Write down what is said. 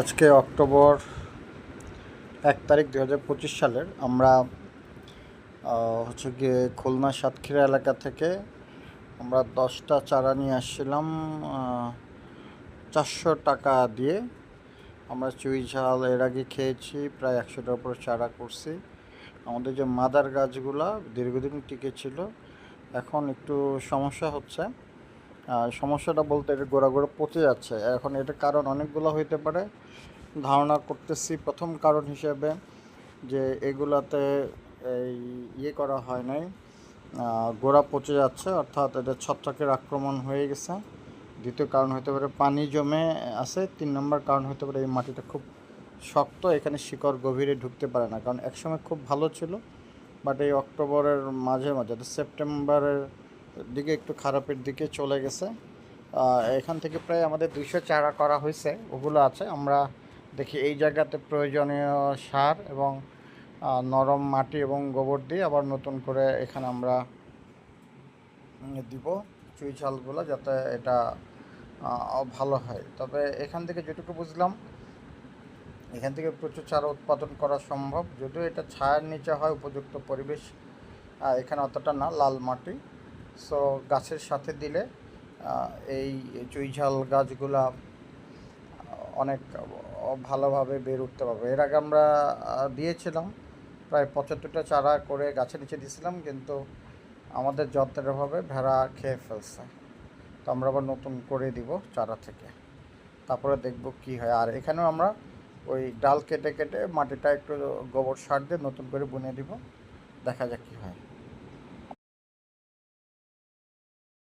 আজকে অক্টোবর 1 তারিখ 2025 সালের আমরা হচ্ছে গিয়ে খুলনা সাতক্ষীরা এলাকা থেকে আমরা 10টা চারা নিয়ে আসছিলাম 400 টাকা দিয়ে। আমরা চুই ঝাল এর আগে খেয়েছি, প্রায় 100টার উপর চারা করছি। আমাদের যে মাদার গাছগুলা দীর্ঘদিন টিকে ছিল, এখন একটু সমস্যা হচ্ছে। সমস্যাটা বলতে এটা গোড়া গোড়া পচে যাচ্ছে। এখন এটার কারণ অনেকগুলো হইতে পারে। ধারণা করতেছি প্রথম কারণ হিসেবে যে এগুলাতে এই করা হয় নাই, গোড়া পচে যাচ্ছে, অর্থাৎ এটা ছত্রাকের আক্রমণ হয়ে গেছে। দ্বিতীয় কারণ হতে পারে পানি জমে আছে। 3 নম্বর কারণ হতে পারে এই মাটিটা খুব শক্ত, এখানে শিকড় গভীরে ঢুকতে পারে না। কারণ একসময় খুব ভালো ছিল, বাট এই অক্টোবরের মাঝে মাঝে সেপ্টেম্বরের দিকে একটু খারাপের দিকে চলে গেছে। এখান থেকে প্রায় আমাদের 200 চারা করা হয়েছে, ওগুলো আছে। আমরা দেখি এই জায়গাতে প্রয়োজনীয় সার এবং নরম মাটি এবং গোবর দিয়ে আবার নতুন করে এখানে আমরা দিব চুই ঝালগুলো, যাতে এটা ভালো হয়। তবে এখান থেকে যেটুকু বুঝলাম, এখান থেকে প্রচুর চারা উৎপাদন করা সম্ভব, যদিও এটা ছায়ার নিচে হয়, উপযুক্ত পরিবেশ এখানে অতটা না, লাল মাটি। সো গাছের সাথে দিলে এই চুই ঝাল গাছগুলা অনেক ভালোভাবে বের উঠতে পারবে। এর আগে আমরা দিয়েছিলাম প্রায় 75টা চারা করে গাছের নিচে দিয়েছিলাম, কিন্তু আমাদের যত্নের অভাবে ভেড়া খেয়ে ফেলছে। তো আমরা আবার নতুন করে দিব চারা থেকে, তারপরে দেখব কি হয়। আর এখানেও আমরা ওই ডাল কেটে কেটে মাটিটা একটু গোবর সার দিয়ে নতুন করে বুনে দিব, দেখা যাক কী হয়।